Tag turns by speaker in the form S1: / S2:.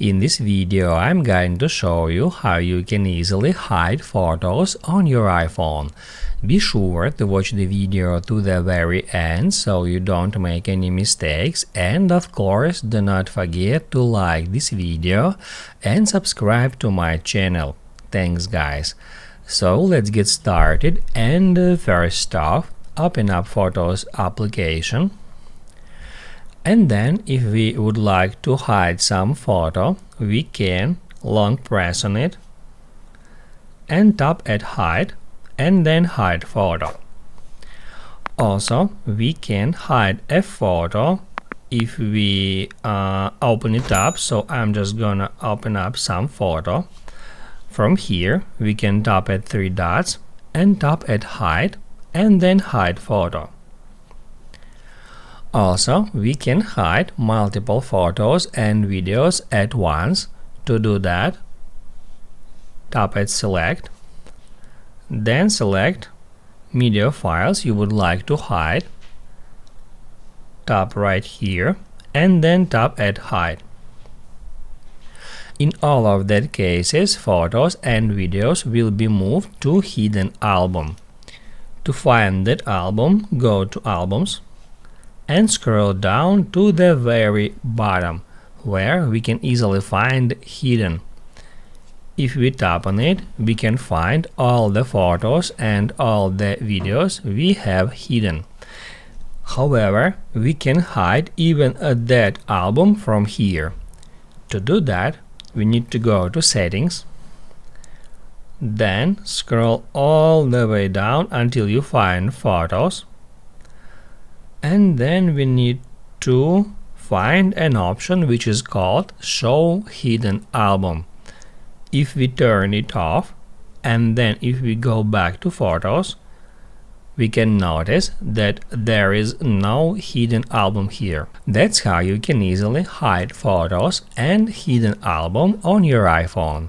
S1: In this video, I'm going to show you how you can easily hide photos on your iPhone. Be sure to watch the video to the very end so you don't make any mistakes, and of course do not forget to like this video and subscribe to my channel. Thanks guys. So let's get started, and first off, open up Photos application. And then if we would like to hide some photo, we can long press on it and tap at hide and then hide photo. Also, we can hide a photo if we open it up. So I'm just gonna open up some photo. From here we can tap at three dots and tap at hide and then hide photo. Also, we can hide multiple photos and videos at once. To do that, tap at select, then select media files you would like to hide, tap right here, and then tap at hide. In all of that cases, photos and videos will be moved to hidden album. To find that album, go to albums and scroll down to the very bottom, where we can easily find hidden. If we tap on it, we can find all the photos and all the videos we have hidden. However, we can hide even that album from here. To do that, we need to go to settings, then scroll all the way down until you find photos. And then we need to find an option which is called Show Hidden Album. If we turn it off and then if we go back to Photos, we can notice that there is no hidden album here. That's how you can easily hide photos and hidden album on your iPhone.